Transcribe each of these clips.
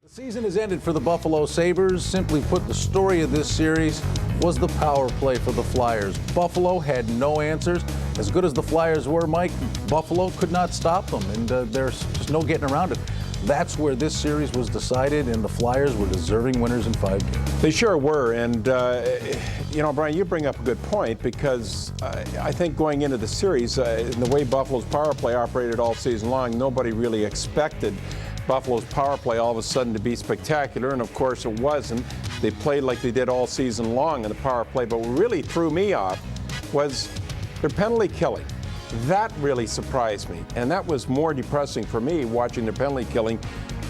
The season has ended for the Buffalo Sabres. Simply put, the story of this series was the power play for the Flyers. Buffalo had no answers. As good as the Flyers were, Mike, Buffalo could not stop them, and there's just no getting around it. That's where this series was decided, and the Flyers were deserving winners in 5 games. They sure were, and you know, Brian, you bring up a good point, because I think going into the series, in the way Buffalo's power play operated all season long, nobody really expected Buffalo's power play all of a sudden to be spectacular, and of course it wasn't. They played like they did all season long in the power play, but what really threw me off was their penalty killing. That really surprised me, and that was more depressing for me, watching their penalty killing,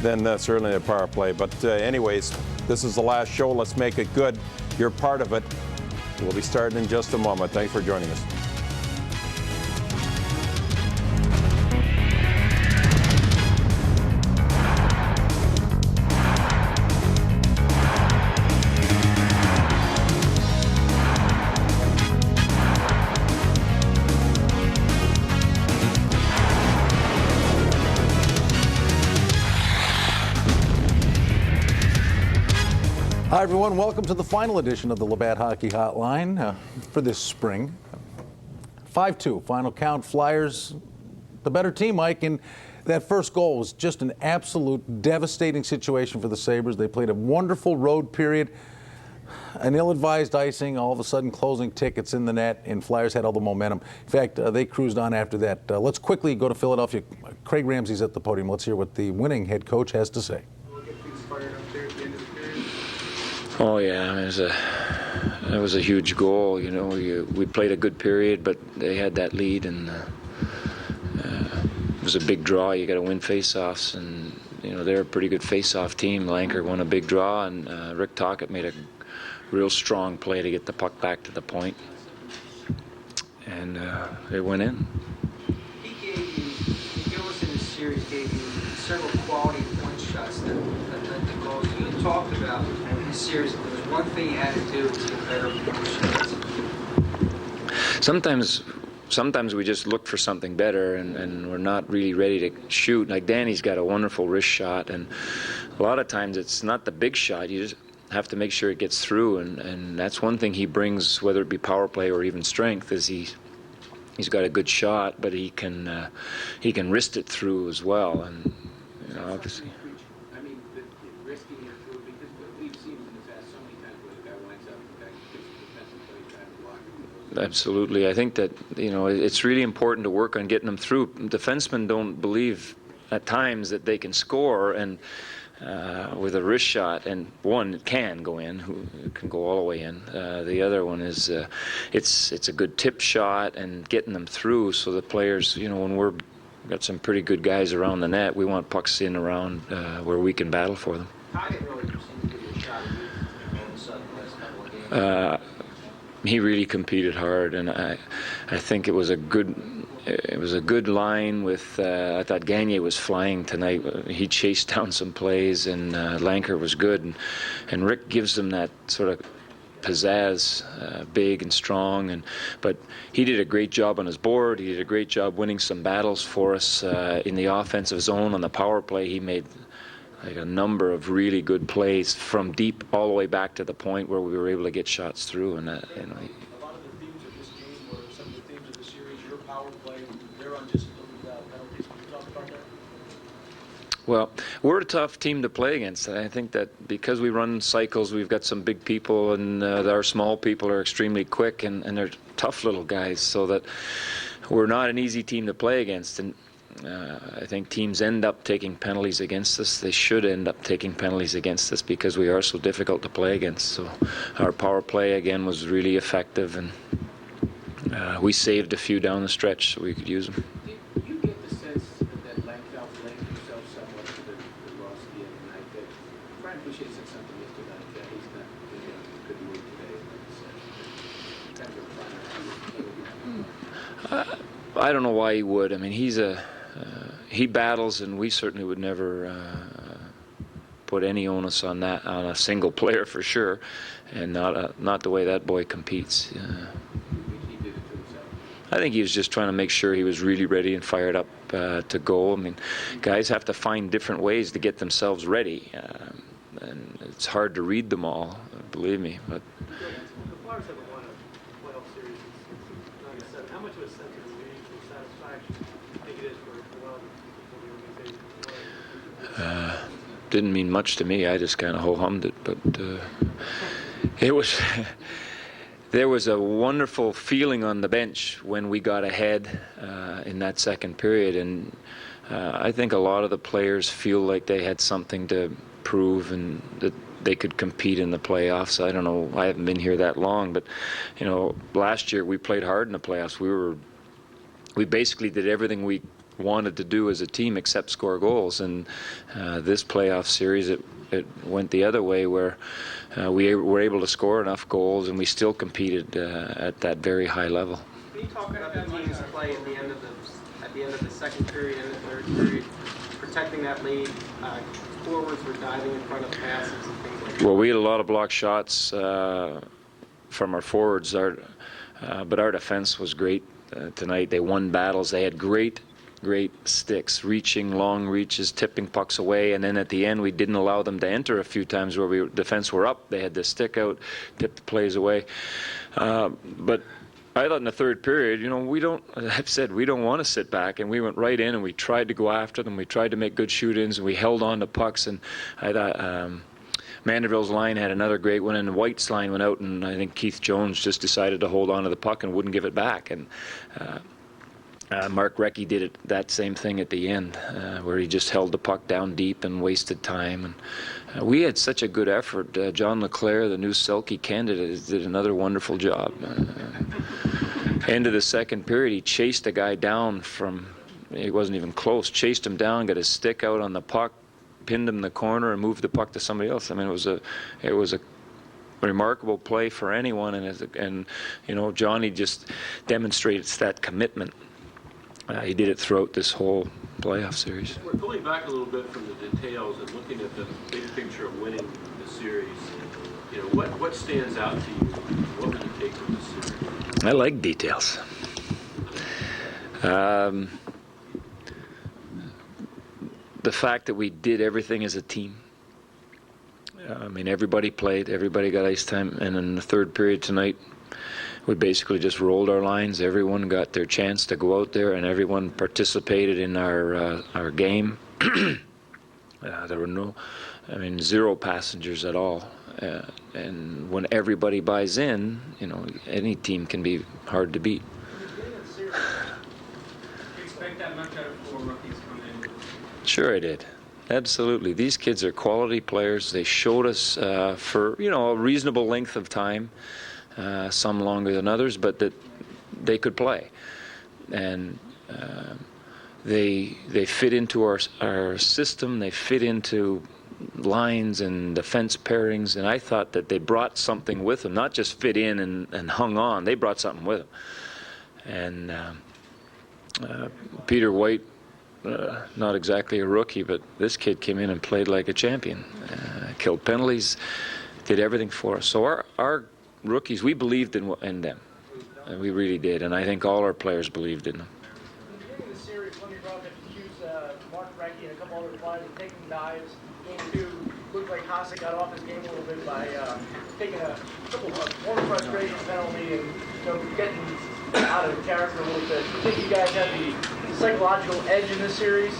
than certainly the power play. But anyways, this is the last show. Let's make it good. You're part of it. We'll be starting in just a moment. Thanks for joining us. Hi, everyone. Welcome to the final edition of the Labatt Hockey Hotline for this spring. 5-2, final count. Flyers, the better team, Mike. And that first goal was just an absolute devastating situation for the Sabres. They played a wonderful road period. An ill-advised icing, all of a sudden closing tickets in the net, and Flyers had all the momentum. In fact, they cruised on after that. Let's quickly go to Philadelphia. Craig Ramsay's at the podium. Let's hear what the winning head coach has to say. Oh yeah, it was a huge goal. You know, we played a good period, but they had that lead, and it was a big draw. You got to win faceoffs, and you know they're a pretty good faceoff team. Lanker won a big draw, and Rick Tocchet made a real strong play to get the puck back to the point, and they went in. He gave us in this series, gave you several quality point shots that led to goals. You talked about in this series, if there was one thing you had to do to get better point shots. Sometimes we just look for something better, and we're not really ready to shoot. Like Danny's got a wonderful wrist shot, and a lot of times it's not the big shot. You just have to make sure it gets through, and that's one thing he brings, whether it be power play or even strength, is he's got a good shot, but he can wrist it through as well, and you know, obviously. I mean, risking it through, because we've seen in the past so many times where the guy winds up, the guy gets the defensive play trying to block it. Absolutely. I think that, you know, it's really important to work on getting them through. Defensemen don't believe at times that they can score, and with a wrist shot, and one can go in, who can go all the way in. The other one is it's a good tip shot, and getting them through, so the players, you know, when we've got some pretty good guys around the net, we want pucks in around where we can battle for them. He really competed hard, and I think it was a good line with. I thought Gagner was flying tonight. He chased down some plays, and Lanker was good, and Rick gives them that sort of pizzazz, big and strong, but he did a great job on his board. He did a great job winning some battles for us in the offensive zone. On the power play, he made like a number of really good plays from deep all the way back to the point where we were able to get shots through, and that, you know. A lot of the themes of this game were some of the themes of the series, your power play, their undisciplined penalties. Can you talk about that? Well, we're a tough team to play against. I think that because we run cycles, we've got some big people, and our small people are extremely quick, and they're tough little guys, so that we're not an easy team to play against. And I think teams end up taking penalties against us. They should end up taking penalties against us because we are so difficult to play against. So our power play, again, was really effective, and we saved a few down the stretch so we could use them. Did you get the sense that Langfeld blamed himself somewhat for the loss at the end of the night? That Brian Boucher said something yesterday that he's not good to work today. I don't know why he would. I mean, he battles, and we certainly would never put any onus on that, on a single player for sure, and not the way that boy competes. He did it to himself. I think he was just trying to make sure he was really ready and fired up to go. I mean, guys have to find different ways to get themselves ready, and it's hard to read them all, believe me. But The Flyers haven't won a playoff series since 1997. How much of a sense of relief or satisfaction do you think it is for a lot of people in the organization? didn't mean much to me. I just kind of ho-hummed it, but it was. There was a wonderful feeling on the bench when we got ahead in that second period, and I think a lot of the players feel like they had something to prove and that they could compete in the playoffs. I don't know. I haven't been here that long, but you know, last year we played hard in the playoffs. We basically did everything we wanted to do as a team except score goals, and this playoff series it went the other way, where we were able to score enough goals and we still competed at that very high level. Can you talk about the team's play at the end of the second period and the third period, protecting that lead? Forwards were diving in front of passes and things like that. Well, we had a lot of block shots from our forwards, but our defense was great tonight. They won battles. They had great sticks, reaching long reaches, tipping pucks away, and then at the end we didn't allow them to enter a few times where defense were up. They had the stick out, tip the plays away. But I thought in the third period, you know, I've said we don't want to sit back, and we went right in and we tried to go after them. We tried to make good shoot-ins, and we held on to pucks, and I thought Mandeville's line had another great one, and White's line went out, and I think Keith Jones just decided to hold on to the puck and wouldn't give it back. And Mark Recchi did that same thing at the end, where he just held the puck down deep and wasted time. And we had such a good effort. John LeClaire, the new Selke candidate, did another wonderful job. End of the second period, he chased a guy down he wasn't even close, chased him down, got his stick out on the puck, pinned him in the corner, and moved the puck to somebody else. I mean, it was a remarkable play for anyone, and you know, Johnny just demonstrates that commitment. He did it throughout this whole playoff series. We're pulling back a little bit from the details and looking at the big picture of winning the series. You know, what stands out to you? What would you take from this series? I like details. The fact that we did everything as a team. I mean, everybody played, everybody got ice time, and in the third period tonight, we basically just rolled our lines. Everyone got their chance to go out there, and everyone participated in our game. There were zero passengers at all. And when everybody buys in, you know, any team can be hard to beat. Do you expect that much out of four rookies coming in? Sure I did. Absolutely. These kids are quality players. They showed us for, you know, a reasonable length of time, some longer than others, but that they could play. And they fit into our system. They fit into lines and defense pairings, and I thought that they brought something with them, not just fit in and hung on. They brought something with them. And Peter White, not exactly a rookie, but this kid came in and played like a champion, killed penalties, did everything for us. So our rookies, we believed in them, and we really did, and I think all our players believed in them. In the beginning of the series, Lindy Ruff accused Mark Recchi and a couple other players of taking dives. Game two, looked like Hasek got off his game a little bit by taking a couple of one frustration penalty and, you know, getting out of character a little bit. Do you think you guys have the psychological edge in this series?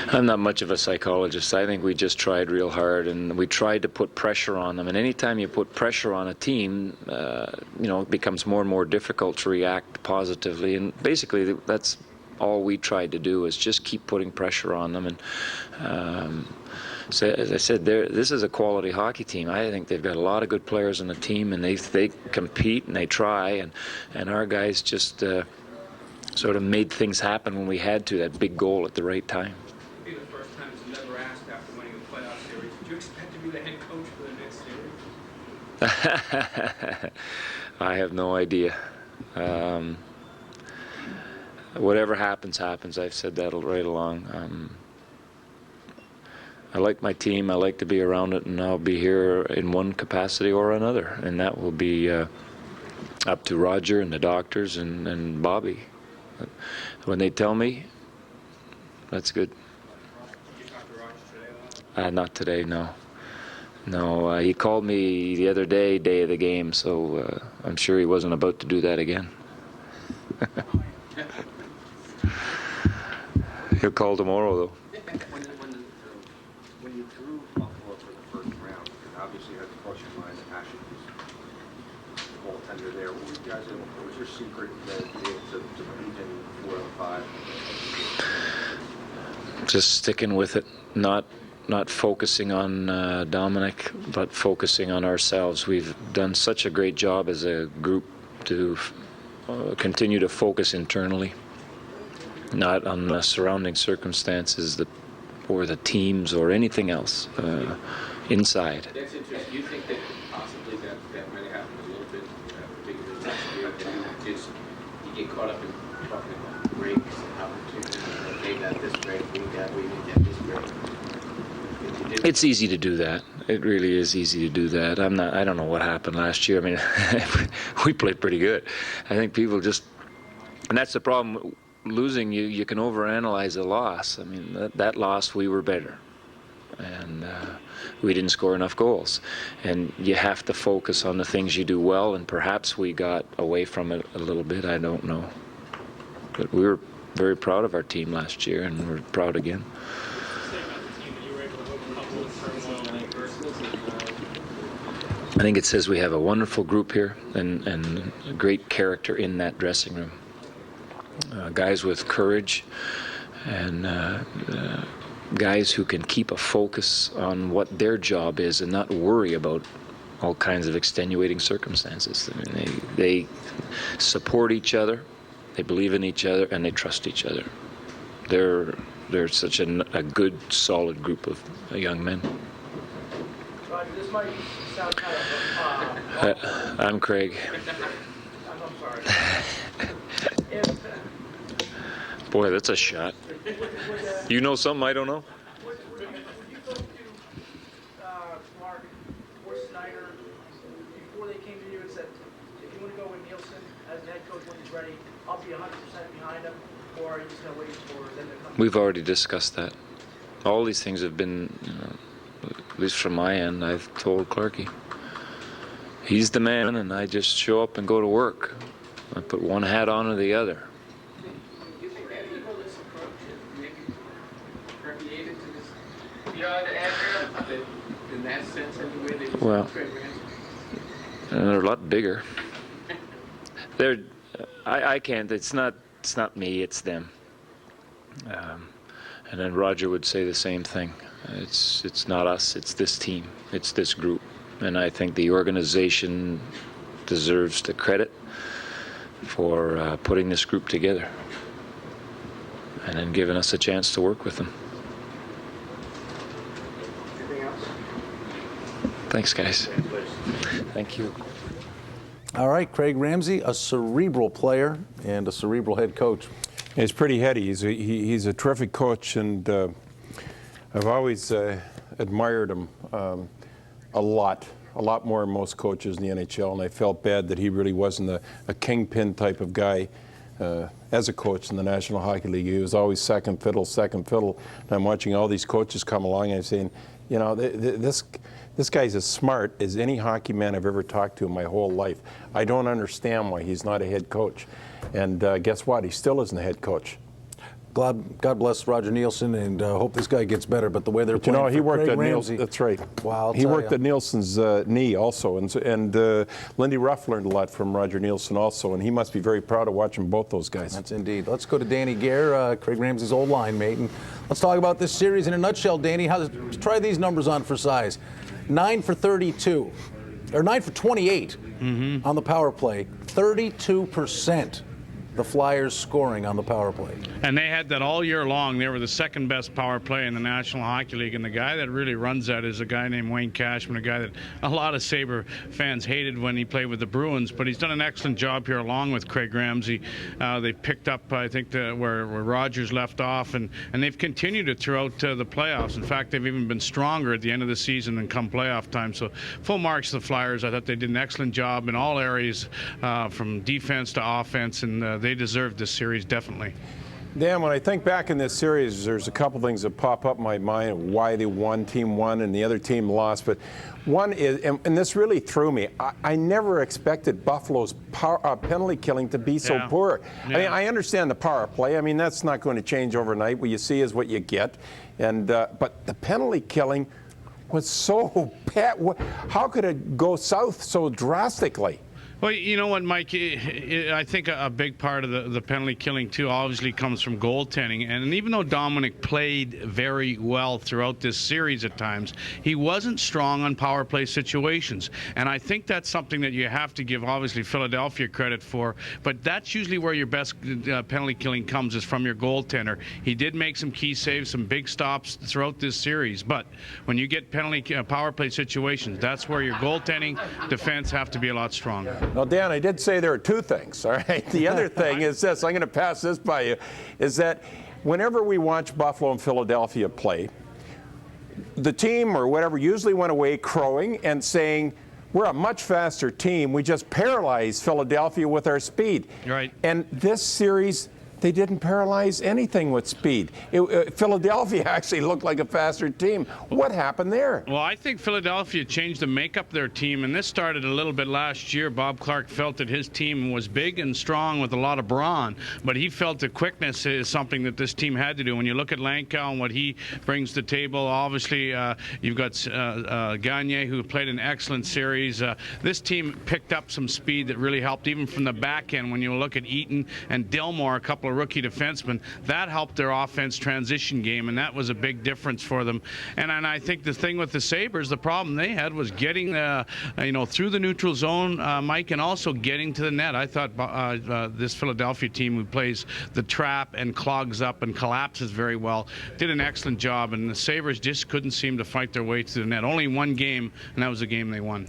I'm not much of a psychologist. I think we just tried real hard, and we tried to put pressure on them. And anytime you put pressure on a team, you know, it becomes more and more difficult to react positively. And basically, that's all we tried to do, is just keep putting pressure on them. And so, as I said, this is a quality hockey team. I think they've got a lot of good players on the team, and they compete and they try. And our guys just sort of made things happen when we had to. That big goal at the right time. Be the first time it's never asked after winning a playoff series. Did you expect to be the head coach for the next series? I have no idea. Whatever happens, happens. I've said that right along. I like my team. I like to be around it, and I'll be here in one capacity or another, and that will be up to Roger and the doctors and Bobby. When they tell me, that's good. Not today, no. No, he called me the other day of the game, so I'm sure he wasn't about to do that again. He'll call tomorrow, though. When you drew Buffalo for the first round, and obviously you had the coaching mind and passion, the goaltender there, what was your secret to beat in 4 out of 5? Just sticking with it, not focusing on Dominic, but focusing on ourselves. We've done such a great job as a group to continue to focus internally, not on the surrounding circumstances or the teams or anything else inside. That's interesting. You think that possibly that might have happened a little bit, particularly last year, that you get caught up in talking about breaks and opportunities. They got this break, we didn't get this break. It's easy to do that. It really is easy to do that. I don't know what happened last year. I mean, we played pretty good. I think people just, and that's the problem. Losing, you can overanalyze a loss. I mean, that loss, we were better, and we didn't score enough goals. And you have to focus on the things you do well, and perhaps we got away from it a little bit. I don't know, but we were very proud of our team last year, and we're proud again. I think it says we have a wonderful group here and great character in that dressing room. Guys with courage and guys who can keep a focus on what their job is and not worry about all kinds of extenuating circumstances. I mean, they support each other, they believe in each other, and they trust each other. They're such a good, solid group of young men. Roger, this might sound kind of... I'm Craig. I'm sorry. Boy, that's a shot. You know something I don't know? Would you go to Mark or Snyder before they came to you and said, if you want to go with Nielsen as the head coach when he's ready, I'll be 100% behind him, or are you just going to wait for them to come? We've already discussed that. All these things have been, at least from my end, I've told Clarkie. He's the man, and I just show up and go to work. I put one hat on or the other. Do you think that egoless approach is maybe permeated to this beyond Andrew? In that sense, anyway, they just Well, Craig Ramsay? and they're a lot bigger. I can't. It's not me. It's them. And then Roger would say the same thing. It's not us. It's this team. It's this group. And I think the organization deserves the credit for putting this group together and then giving us a chance to work with them. Anything else? Thanks, guys. Thank you. All right, Craig Ramsay, a cerebral player and a cerebral head coach. He's pretty heady. He's a terrific coach, and I've always admired him a lot more than most coaches in the NHL, and I felt bad that he really wasn't a kingpin type of guy as a coach in the National Hockey League. He was always second fiddle. And I'm watching all these coaches come along, and I'm saying, you know, this guy's as smart as any hockey man I've ever talked to in my whole life. I don't understand why he's not a head coach. And guess what? He still isn't a head coach. God bless Roger Nielsen, and hope this guy gets better. But the way they're playing, he worked Craig at Ramsay, that's right. Wow, he worked at Nielsen's knee also, and Lindy Ruff learned a lot from Roger Nielsen also, and he must be very proud of watching both those guys. That's indeed. Let's go to Danny Gare, Craig Ramsay's old line mate, and let's talk about this series in a nutshell. Danny, try these numbers on for size: 9 for 32, or 9 for 28 on the power play, 32%. the Flyers scoring on the power play. And they had that all year long. They were the second best power play in the National Hockey League, and the guy that really runs that is a guy named Wayne Cashman, a guy that a lot of Sabre fans hated when he played with the Bruins, but he's done an excellent job here along with Craig Ramsay. They picked up, I think, where Rogers left off, and they've continued it throughout the playoffs. In fact, they've even been stronger at the end of the season than come playoff time. So full marks to the Flyers. I thought they did an excellent job in all areas, from defense to offense, and they deserved this series definitely. Dan, when I think back in this series, there's a couple things that pop up in my mind of why they won, team won, and the other team lost. But one is, and this really threw me, I never expected Buffalo's penalty killing to be so poor. Yeah. I mean, I understand the power play. I mean, that's not going to change overnight. What you see is what you get. And but the penalty killing was so bad. How could it go south so drastically? Well, you know what, Mike, I think a big part of the penalty killing, too, obviously comes from goaltending. And even though Dominic played very well throughout this series at times, he wasn't strong on power play situations. And I think that's something that you have to give, obviously, Philadelphia credit for. But that's usually where your best penalty killing comes, is from your goaltender. He did make some key saves, some big stops throughout this series. But when you get power play situations, that's where your goaltending, defense have to be a lot stronger. Now, Dan, I did say there are two things, all right? The other thing is this, I'm going to pass this by you, is that whenever we watch Buffalo and Philadelphia play, the team or whatever usually went away crowing and saying, we're a much faster team. We just paralyzed Philadelphia with our speed. Right. And this series, they didn't paralyze anything with speed. Philadelphia actually looked like a faster team. What happened there? Well, I think Philadelphia changed the makeup of their team, and this started a little bit last year. Bob Clark felt that his team was big and strong with a lot of brawn, but he felt the quickness is something that this team had to do. When you look at Langkow and what he brings to the table, obviously you've got Gagné, who played an excellent series. This team picked up some speed that really helped, even from the back end. When you look at Eaton and Dillmore, a couple of rookie defensemen, that helped their offense transition game, and that was a big difference for them. And I think the thing with the Sabres, the problem they had was getting through the neutral zone, Mike, and also getting to the net. I thought this Philadelphia team, who plays the trap and clogs up and collapses very well, did an excellent job, and the Sabres just couldn't seem to fight their way to the net. Only one game, and that was the game they won.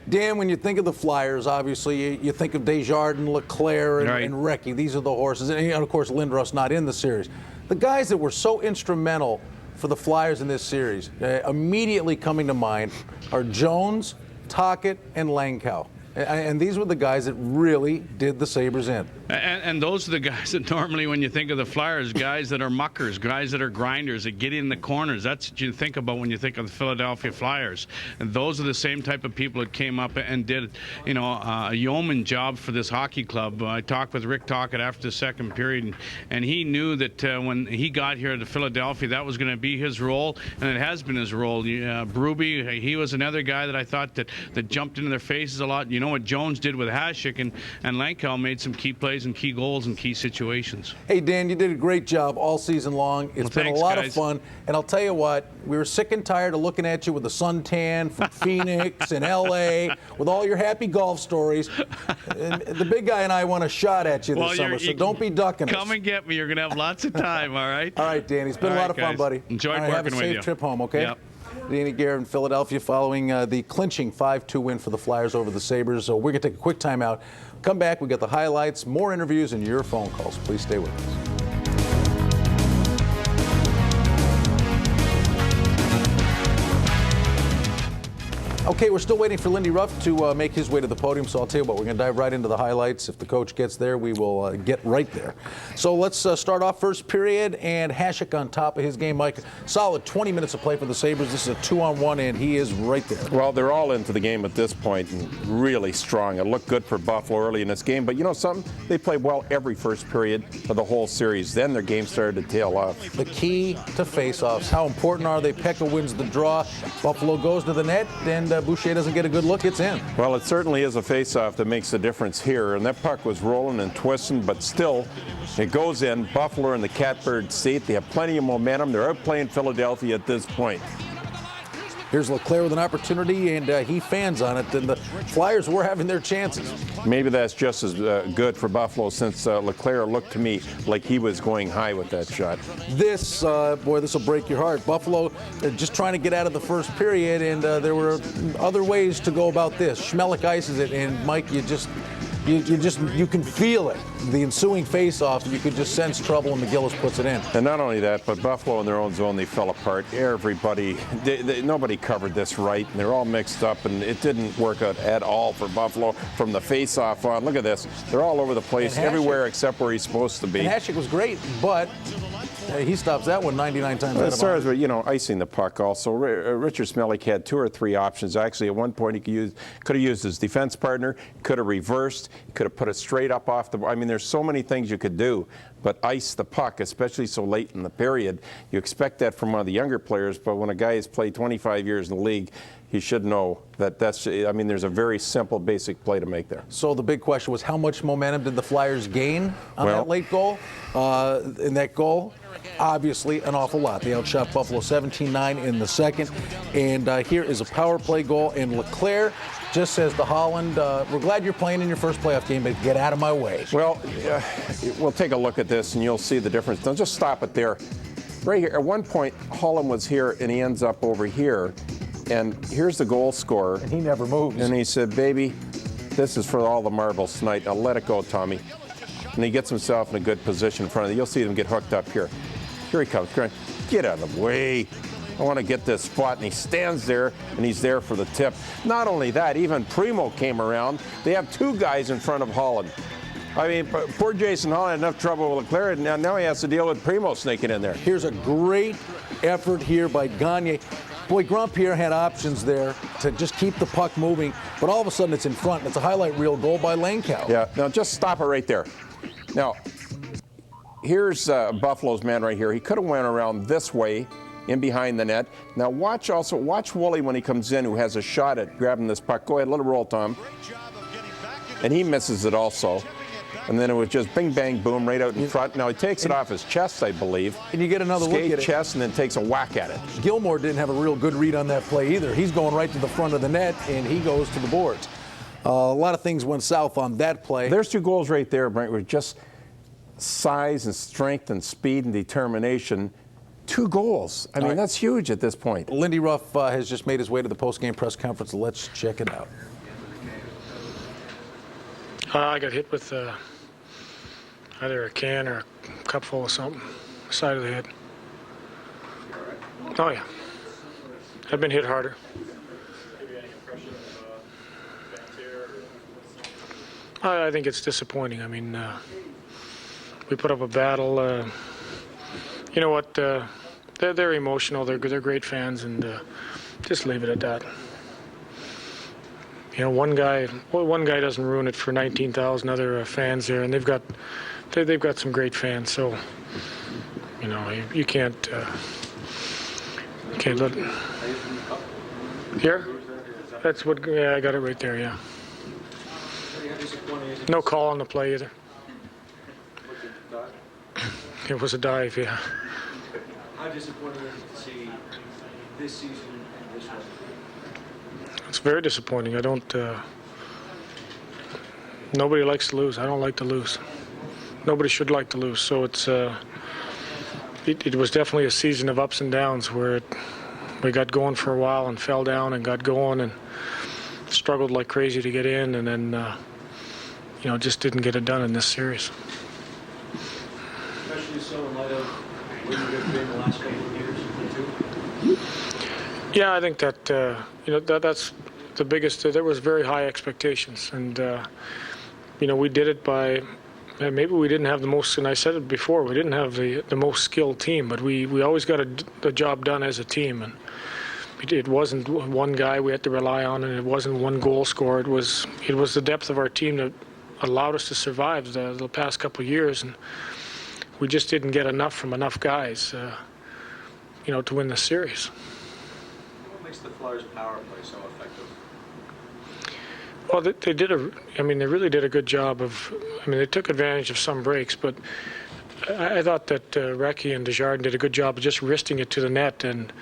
Dan, when you think of the Flyers, obviously you think of Desjardins, Leclerc, and Recchi. These are the horses. And of course, Lindros not in the series. The guys that were so instrumental for the Flyers in this series, immediately coming to mind, are Jones, Tocchet, and Langkow. And these were the guys that really did the Sabres in. And those are the guys that normally, when you think of the Flyers, guys that are muckers, guys that are grinders, that get in the corners. That's what you think about when you think of the Philadelphia Flyers. And those are the same type of people that came up and did, a yeoman job for this hockey club. I talked with Rick Tocchet after the second period, and he knew that when he got here to Philadelphia, that was going to be his role, and it has been his role. Berube, he was another guy that I thought that jumped into their faces a lot. You know what Jones did with Hasek, and Langkow made some key plays and key goals in key situations. Hey, Dan, you did a great job all season long. It's been a lot of fun. And I'll tell you what, we were sick and tired of looking at you with the suntan from Phoenix and L.A. with all your happy golf stories. And the big guy and I want a shot at you this summer, so don't be ducking us. Come and get me. You're going to have lots of time, all right? All right, Danny. It's been a lot of fun, buddy. Enjoyed working with you. Have a safe trip home, okay? Yep. Danny Garrett in Philadelphia following the clinching 5-2 win for the Flyers over the Sabres. So we're going to take a quick time out. Come back. We got the highlights, more interviews, and your phone calls. Please stay with us. Okay, we're still waiting for Lindy Ruff to make his way to the podium, so I'll tell you what, we're going to dive right into the highlights. If the coach gets there, we will get right there. So let's start off first period, and Hasek on top of his game. Mike, solid 20 minutes of play for the Sabres. This is a 2-on-1, and he is right there. Well, they're all into the game at this point and really strong. It looked good for Buffalo early in this game, but you know something? They played well every first period of the whole series. Then their game started to tail off. The key to face-offs. How important are they? Pekka wins the draw. Buffalo goes to the net, and Boucher doesn't get a good look. It's in. Well, it certainly is a face-off that makes the difference here. And that puck was rolling and twisting, but still, it goes in. Buffalo in the catbird seat. They have plenty of momentum. They're outplaying Philadelphia at this point. Here's Leclerc with an opportunity, and he fans on it, and the Flyers were having their chances. Maybe that's just as good for Buffalo, since Leclerc looked to me like he was going high with that shot. This, boy, this will break your heart. Buffalo just trying to get out of the first period, and there were other ways to go about this. Schmelik ices it, and Mike, you can feel it. The ensuing face-off, you could just sense trouble, and McGillis puts it in. And not only that, but Buffalo in their own zone, they fell apart. Everybody, nobody covered this right, and they're all mixed up, and it didn't work out at all for Buffalo from the face-off on. Look at this. They're all over the place, everywhere except where he's supposed to be. And Hasek was great, but he stops that one 99 times out of 100. As far as, icing the puck also, Richard Schmelik had 2 or 3 options. Actually, at one point, he could have used his defense partner, could have reversed, could have put it straight up off the. I mean, there's so many things you could do, but ice the puck, especially so late in the period. You expect that from one of the younger players, but when a guy has played 25 years in the league, he should know that there's a very simple, basic play to make there. So the big question was, how much momentum did the Flyers gain on that late goal? In that goal, obviously an awful lot. They outshot Buffalo 17-9 in the second. And here is a power play goal. And Leclerc just says to Holland, we're glad you're playing in your first playoff game, but get out of my way. Well, we'll take a look at this, and you'll see the difference. Don't just stop it there. Right here, at one point, Holland was here, and he ends up over here. And here's the goal scorer. And he never moves. And he said, baby, this is for all the marbles tonight. Now let it go, Tommy. And he gets himself in a good position in front of you. You'll see him get hooked up here. Here he comes. Get out of the way. I want to get this spot. And he stands there, and he's there for the tip. Not only that, even Primo came around. They have 2 guys in front of Holland. I mean, poor Jason Holland had enough trouble with Leclerc, and now he has to deal with Primo snaking in there. Here's a great effort here by Gagne. Boy, Grandpierre had options there to just keep the puck moving, but all of a sudden it's in front. It's a highlight reel goal by Langkow. Yeah, now just stop it right there. Now, here's Buffalo's man right here. He could have went around this way, in behind the net. Now watch Woolley when he comes in, who has a shot at grabbing this puck. Go ahead, let it roll, Tom. And he misses it also. And then it was just bing, bang, boom, right out in front. Now he takes it off his chest, I believe. And you get another look at it. Chest, and then takes a whack at it. Gilmore didn't have a real good read on that play either. He's going right to the front of the net, and he goes to the boards. A lot of things went south on that play. There's 2 goals right there, Brent, with just size and strength and speed and determination. 2 goals. I mean, that's huge at this point. Lindy Ruff has just made his way to the post-game press conference. Let's check it out. I got hit with either a can or a cup full of something, side of the head. Oh, yeah. I've been hit harder. I think it's disappointing. I mean, we put up a battle. You know what? They're emotional. They're great fans, and just leave it at that. You know, one guy doesn't ruin it for 19,000 other fans there, and they've got some great fans. So, you know, you can't let here. That's what. Yeah, I got it right there. Yeah. No call on the play either. It was a dive. Yeah. How disappointing is it to see this season and this one? It's very disappointing. I don't. Nobody likes to lose. I don't like to lose. Nobody should like to lose. So it's. It was definitely a season of ups and downs where we got going for a while and fell down and got going and struggled like crazy to get in, and then you know, just didn't get it done in this series. Especially so in light of where you've been the last couple of years, too. Yeah, I think that you know that's the biggest. There was very high expectations, and you know, we did it by. Maybe we didn't have the most, and I said it before, we didn't have the most skilled team, but we always got the job done as a team, and it wasn't one guy we had to rely on, and it wasn't one goal scorer. It was the depth of our team that allowed us to survive the past couple of years, and we just didn't get enough from enough guys, you know, to win the series. What makes the Flyers' power play so effective? Well, they really did a good job of. I mean, they took advantage of some breaks, but I thought that Recchi and Desjardins did a good job of just wristing it to the net, and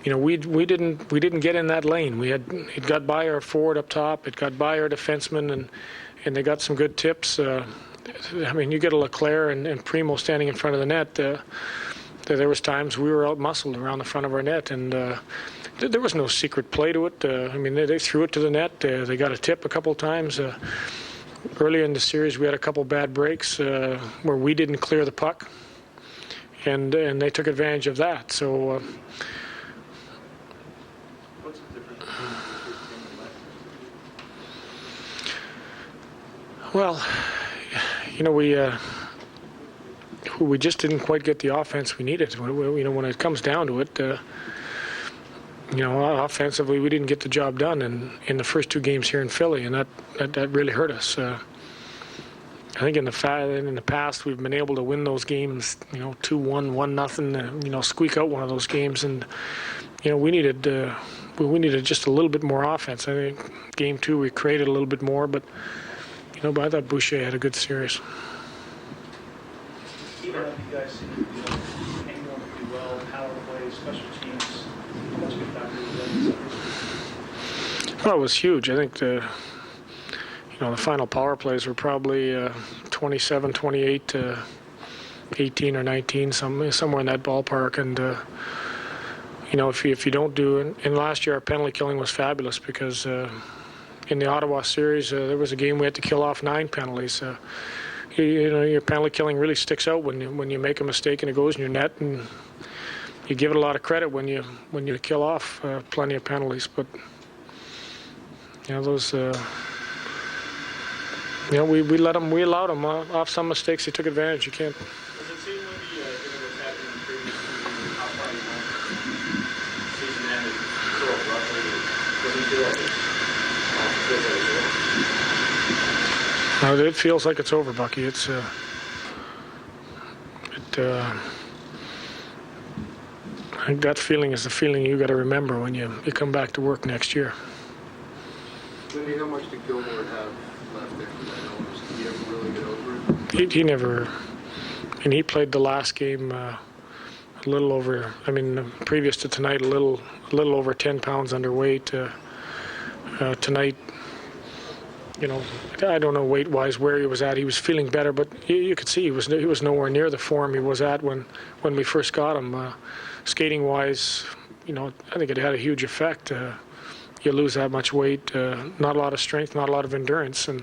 we didn't get in that lane. It got by our forward up top, it got by our defenseman, and they got some good tips. I mean, you get a Leclerc and Primo standing in front of the net. There was times we were out-muscled around the front of our net, and there was no secret play to it. I mean, they threw it to the net. They got a tip a couple of times. Earlier in the series, we had a couple bad breaks where we didn't clear the puck, and they took advantage of that. So. What's the difference between the first game and last? Well, we just didn't quite get the offense we needed. When it comes down to it, offensively we didn't get the job done in the first 2 games here in Philly, and that really hurt us. I think in the past we've been able to win those games, 2-1, 1-0, squeak out one of those games, and we needed just a little bit more offense. I think game 2 we created a little bit more, but but I thought Boucher had a good series. Even if you guys see anyone do well, power play, special teams, how much of a factor is that? Well, it was huge. I think the final power plays were probably 27, 28, 18 or 19, somewhere in that ballpark. And if you don't do it, and last year our penalty killing was fabulous because in the Ottawa series there was a game we had to kill off 9 penalties. Your penalty killing really sticks out when you make a mistake and it goes in your net, and you give it a lot of credit when you kill off plenty of penalties. But those we allowed them off some mistakes. They took advantage. You can't. Does it seem, Lindy, given what's happened in the previous season, how far you went, season ended so abruptly, does it feel like It feels like it's over, Bucky. It's I think that feeling is the feeling you got to remember when you come back to work next year. Lindy, how much did Gilmore have left after that illness? Did he ever really get over it? He never, and he played the last game a little over. I mean, previous to tonight, a little over 10 pounds underweight. Tonight, I don't know weight-wise where he was at. He was feeling better, but you could see he was nowhere near the form he was at when we first got him. Skating-wise, I think it had a huge effect. You lose that much weight, not a lot of strength, not a lot of endurance, and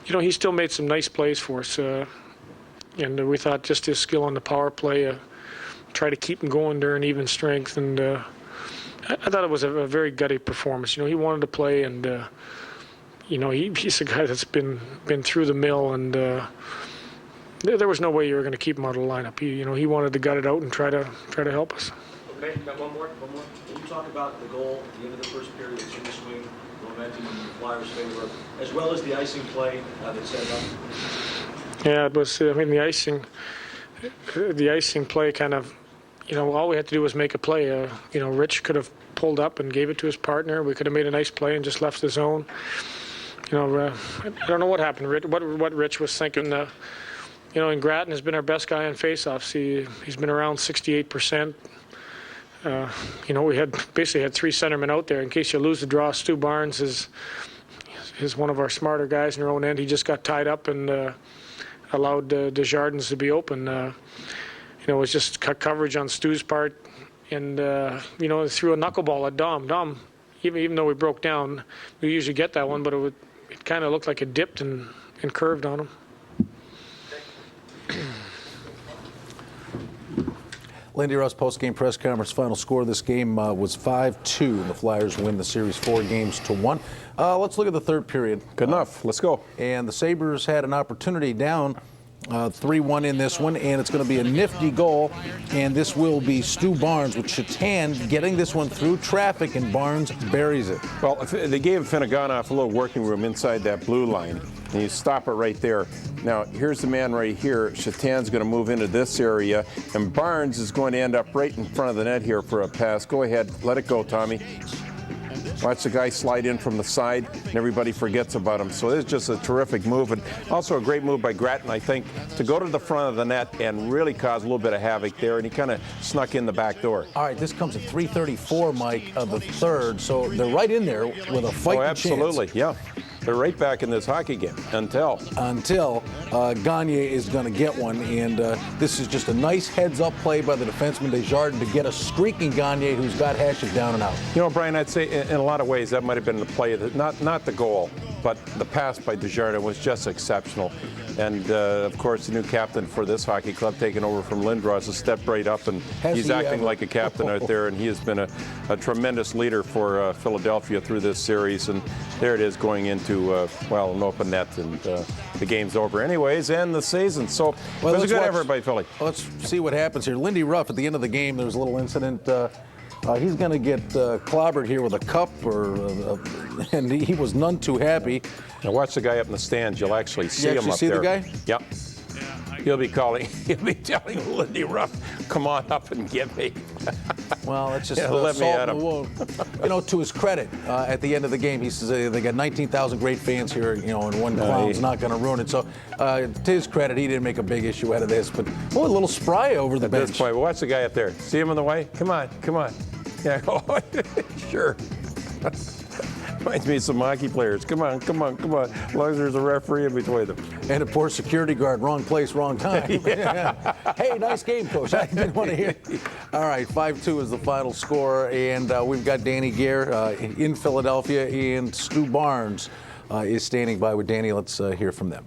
he still made some nice plays for us. And we thought just his skill on the power play, try to keep him going during even strength, and I thought it was a very gutty performance. He wanted to play, and he's a guy that's been through the mill, and there was no way you were going to keep him out of the lineup. He wanted to gut it out and try to help us. Okay, got one more. Can you talk about the goal at the end of the first period, the chin swing, momentum in the Flyers' favor, as well as the icing play that set up? Yeah, it was. I mean, the icing play kind of. All we had to do was make a play. Rich could have pulled up and gave it to his partner. We could have made a nice play and just left the zone. I don't know what happened. What Rich was thinking. And Grattan has been our best guy on faceoffs. He's been around 68%. We basically had 3 centermen out there in case you lose the draw. Stu Barnes is one of our smarter guys in our own end. He just got tied up and allowed Desjardins to be open. It was just cut coverage on Stu's part, and threw a knuckleball at Dom. Dom, even though we broke down, we usually get that one, but it kind of looked like it dipped and curved on him. Lindy Ruff's post-game press conference. Final score of this game was 5-2, and the Flyers win the series 4-1. Let's look at the third period. Good enough. Let's go. And the Sabres had an opportunity down 3-1 in this one, and it's going to be a nifty goal, and this will be Stu Barnes with Shatan getting this one through traffic, and Barnes buries it. Well, they gave Finneganov a little working room inside that blue line, and you stop it right there. Now, here's the man right here. Shatan's going to move into this area, and Barnes is going to end up right in front of the net here for a pass. Go ahead. Let it go, Tommy. Watch the guy slide in from the side, and everybody forgets about him. So it's just a terrific move, and also a great move by Grattan, I think, to go to the front of the net and really cause a little bit of havoc there, and he kind of snuck in the back door. All right, this comes at 3:34, Mike, of the third, so they're right in there with a fighting chance. Oh, absolutely, yeah. They're right back in this hockey game until Gagne is going to get one, and this is just a nice heads-up play by the defenseman Desjardins to get a streaking Gagne who's got Hasek down and out. You know, Brian, I'd say in a lot of ways that might have been the play, not the goal, but the pass by Desjardins was just exceptional. And, of course, the new captain for this hockey club, taking over from Lindros, has stepped right up, and he's acting like a captain out there, and he has been a tremendous leader for Philadelphia through this series. And there it is going into, an open net, and the game's over anyways, and the season. So it was a good effort by Philly. Let's see what happens here. Lindy Ruff, at the end of the game, there was a little incident. He's going to get clobbered here with a cup, and he was none too happy. Now watch the guy up in the stands. You'll actually see him up there. You see the guy? Yep. He'll be telling Lindy Ruff, come on up and get me. Well, that's just let me at him. You know, to his credit, at the end of the game, he says they got 19,000 great fans here, you know, and one clown's not going to ruin it. So, to his credit, he didn't make a big issue out of this. But, a little spry over the bench. At this point, watch the guy up there. See him in the way? Come on. Yeah, sure. Reminds me of some hockey players. Come on. As long as there's a referee in between them. And a poor security guard, wrong place, wrong time. Hey, nice game, Coach. I didn't want to hear. All right, 5-2 is the final score, and we've got Danny Gare in Philadelphia, and Stu Barnes is standing by with Danny. Let's hear from them.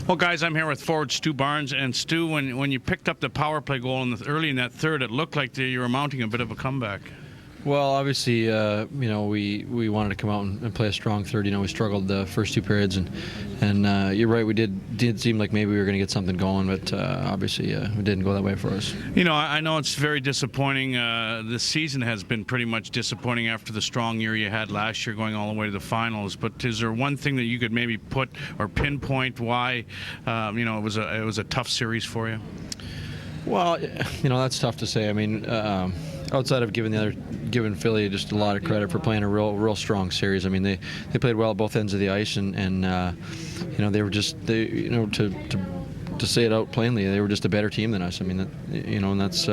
Well, guys, I'm here with forward Stu Barnes. And Stu, when you picked up the power play goal early in that third, it looked like you were mounting a bit of a comeback. Well, obviously, we wanted to come out and play a strong third. We struggled the first two periods, and you're right, we did seem like maybe we were going to get something going, but obviously it didn't go that way for us. I know it's very disappointing. This season has been pretty much disappointing after the strong year you had last year, going all the way to the finals. But is there one thing that you could maybe put or pinpoint why it was a tough series for you? Well, that's tough to say. I mean, outside of giving Philly just a lot of credit for playing a real strong series. I mean, they played well at both ends of the ice, and they were just to say it out plainly, they were just a better team than us. I mean, and that's.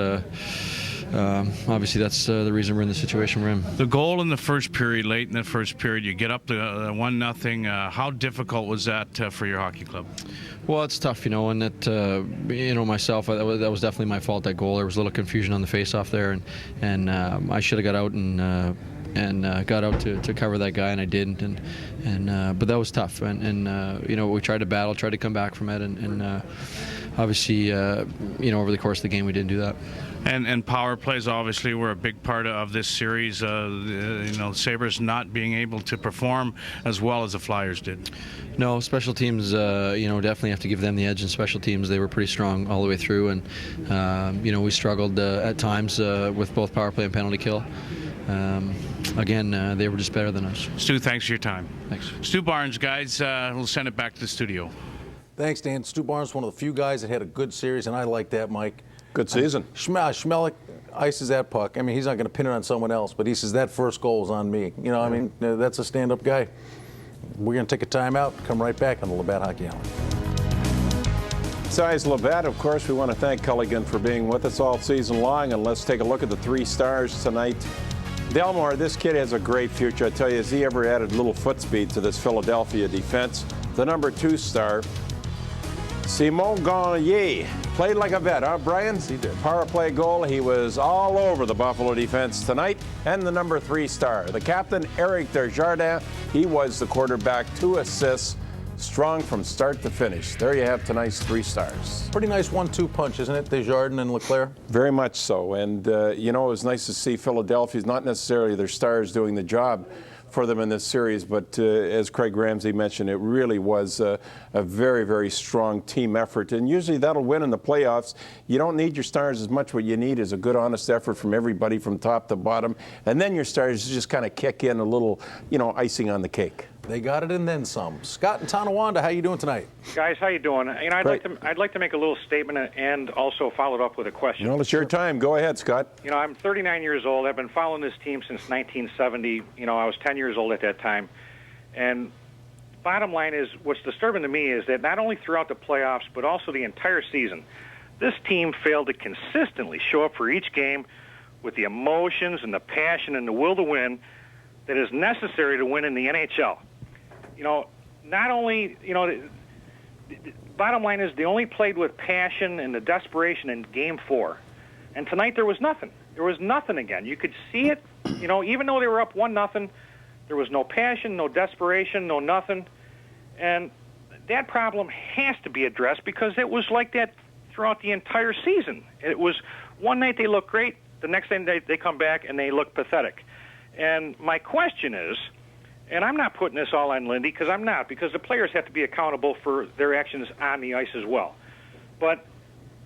Obviously, that's the reason we're in the situation we're in. The goal in the first period, late in the first period, you get up to 1-0. How difficult was that for your hockey club? Well, it's tough, and that, myself, that was definitely my fault, that goal. There was a little confusion on the face-off there, and I should have got out and got out to cover that guy, and I didn't. But that was tough, and we tried to battle, tried to come back from it, and obviously, over the course of the game, we didn't do that. And power plays obviously were a big part of this series. The Sabres not being able to perform as well as the Flyers did. No, special teams, definitely have to give them the edge in special teams. They were pretty strong all the way through, and we struggled at times with both power play and penalty kill. Again, they were just better than us. Stu, thanks for your time. Thanks. Stu Barnes, guys, we'll send it back to the studio. Thanks, Dan. Stu Barnes, one of the few guys that had a good series, and I like that, Mike. Good season. Schmelik ices that puck. I mean, he's not going to pin it on someone else, but he says that first goal is on me. I mean, that's a stand-up guy. We're going to take a timeout, come right back on the Labatt Hockey Hour. Besides Labatt, of course, we want to thank Culligan for being with us all season long, and let's take a look at the 3 stars tonight. Delmore, this kid has a great future. I tell you, has he ever added a little foot speed to this Philadelphia defense? The number 2 star, Simon Gagner, played like a vet, huh, Brian? He did. Power play goal. He was all over the Buffalo defense tonight. And the number 3 star, the captain, Eric Desjardins. He was the quarterback, 2 assists, strong from start to finish. There you have tonight's 3 stars. Pretty nice 1-2 punch, isn't it, Desjardins and Leclerc? Very much so. And, it was nice to see Philadelphia's, not necessarily their stars doing the job for them in this series, but as Craig Ramsay mentioned, it really was a very, very strong team effort, and usually that'll win in the playoffs. You don't need your stars as much. What you need is a good, honest effort from everybody from top to bottom, and then your stars just kind of kick in a little, icing on the cake. They got it and then some. Scott and Tonawanda, how you doing tonight? Guys, how you doing? You know, I'd like to make a little statement and also follow it up with a question. You know, it's your time. Go ahead, Scott. You know, I'm 39 years old. I've been following this team since 1970. You know, I was 10 years old at that time. And bottom line is, what's disturbing to me is that not only throughout the playoffs, but also the entire season, this team failed to consistently show up for each game with the emotions and the passion and the will to win that is necessary to win in the NHL. You know, not only, you know, the bottom line is they only played with passion and the desperation in Game 4. And tonight there was nothing. There was nothing again. You could see it, you know, even though they were up 1-0, there was no passion, no desperation, no nothing. And that problem has to be addressed because it was like that throughout the entire season. It was one night they look great, the next day they come back and they look pathetic. And my question is, and I'm not putting this all on Lindy, because I'm not, because the players have to be accountable for their actions on the ice as well. But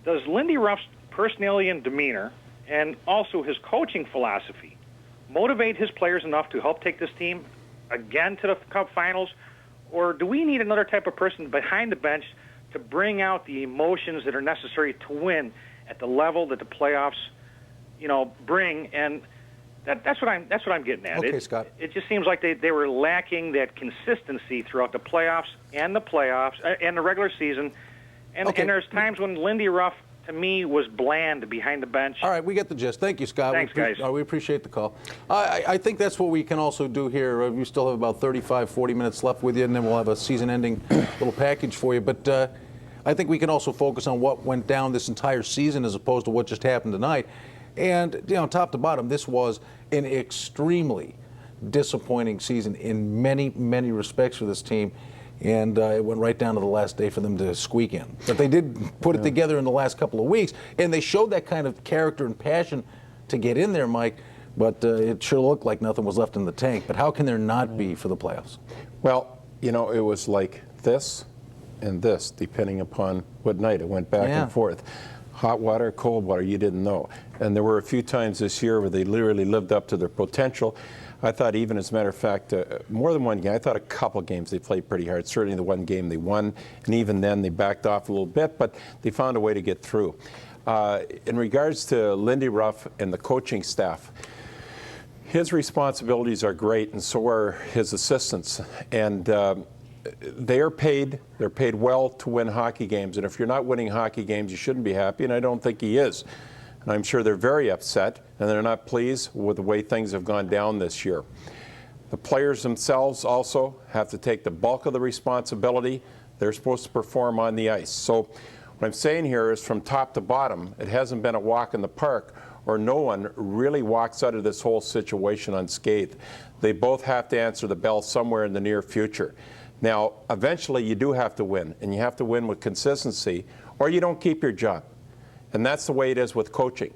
does Lindy Ruff's personality and demeanor and also his coaching philosophy motivate his players enough to help take this team again to the Cup Finals? Or do we need another type of person behind the bench to bring out the emotions that are necessary to win at the level that the playoffs, you know, bring? And that's what I'm getting at. Okay, Scott. It just seems like they were lacking that consistency throughout the playoffs and the regular season. And there's times when Lindy Ruff, to me, was bland behind the bench. All right, we get the gist. Thank you, Scott. Thanks, guys. We appreciate the call. I think that's what we can also do here. We still have about 35, 40 minutes left with you, and then we'll have a season-ending little package for you. But I think we can also focus on what went down this entire season as opposed to what just happened tonight. And, you know, top to bottom, this was an extremely disappointing season in many, many respects for this team. And it went right down to the last day for them to squeak in. But they did put it together in the last couple of weeks, and they showed that kind of character and passion to get in there, Mike. But it sure looked like nothing was left in the tank. But how can there not be for the playoffs? Well, you know, it was like this and this, depending upon what night. It went back and forth. Hot water, cold water, you didn't know. And there were a few times this year where they literally lived up to their potential. I thought, even as a matter of fact, more than one game, I thought a couple games they played pretty hard. Certainly the one game they won, and even then they backed off a little bit, but they found a way to get through. In regards to Lindy Ruff and the coaching staff, his responsibilities are great, and so are his assistants. And they're paid well to win hockey games. And if you're not winning hockey games, you shouldn't be happy, and I don't think he is. And I'm sure they're very upset, and they're not pleased with the way things have gone down this year. The players themselves also have to take the bulk of the responsibility. They're supposed to perform on the ice. So what I'm saying here is, from top to bottom, it hasn't been a walk in the park, or no one really walks out of this whole situation unscathed. They both have to answer the bell somewhere in the near future. Now, eventually you do have to win, and you have to win with consistency, or you don't keep your job. And that's the way it is with coaching.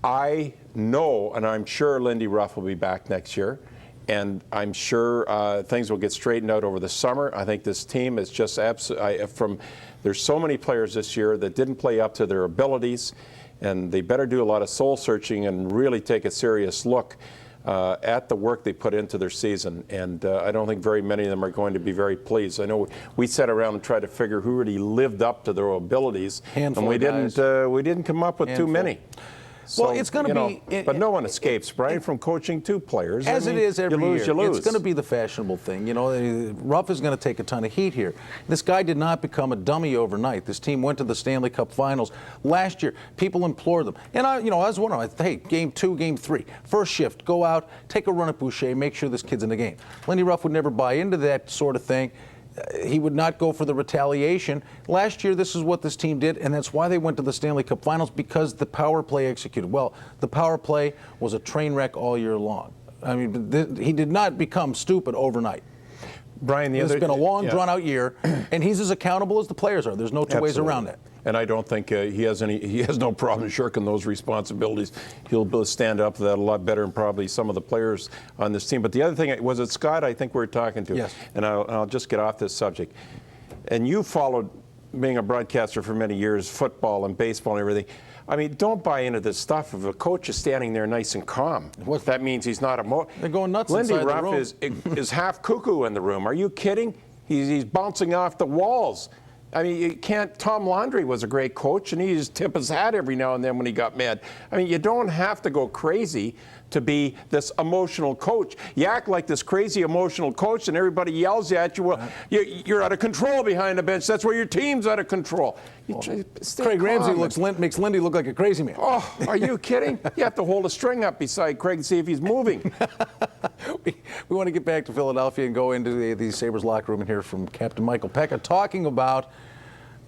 I know, and I'm sure Lindy Ruff will be back next year, and I'm sure things will get straightened out over the summer. I think this team is just absolutely, there's so many players this year that didn't play up to their abilities, and they better do a lot of soul searching and really take a serious look at the work they put into their season. And I don't think very many of them are going to be very pleased. I know we sat around and tried to figure who really lived up to their abilities, and we didn't come up with too many. So, well, it's going to be... but no one escapes, Brian, from coaching two players. As it is every year. You lose. It's going to be the fashionable thing. You know, Ruff is going to take a ton of heat here. This guy did not become a dummy overnight. This team went to the Stanley Cup Finals last year. People implored them. And I was wondering, hey, Game 2, Game 3, first shift, go out, take a run at Boucher, make sure this kid's in the game. Lindy Ruff would never buy into that sort of thing. He would not go for the retaliation. Last year, this is what this team did, and that's why they went to the Stanley Cup Finals, because the power play executed. Well, the power play was a train wreck all year long. I mean, he did not become stupid overnight. Brian, it's been a long, drawn-out year, and he's as accountable as the players are. There's no two ways around that. And I don't think he has no problem shirking those responsibilities. He'll stand up to that a lot better than probably some of the players on this team. But the other thing, was it Scott I think we were talking to? Yes. And I'll just get off this subject. And you followed, being a broadcaster for many years, football and baseball and everything. I mean, don't buy into this stuff if a coach is standing there nice and calm. What that means he's not They're going nuts Lindy inside the Ruff room. is half cuckoo in the room. Are you kidding? He's bouncing off the walls. I mean, you can't. Tom Laundrie was a great coach, and he used to tip his hat every now and then when he got mad. I mean, you don't have to go crazy to be this emotional coach. You act like this crazy emotional coach, and everybody yells at you. Well, you're out of control behind the bench. That's where your team's out of control. Craig Ramsay makes Lindy look like a crazy man. Oh, are you kidding? You have to hold a string up beside Craig to see if he's moving. We want to get back to Philadelphia and go into the Sabres locker room and hear from Captain Michael Pekka talking about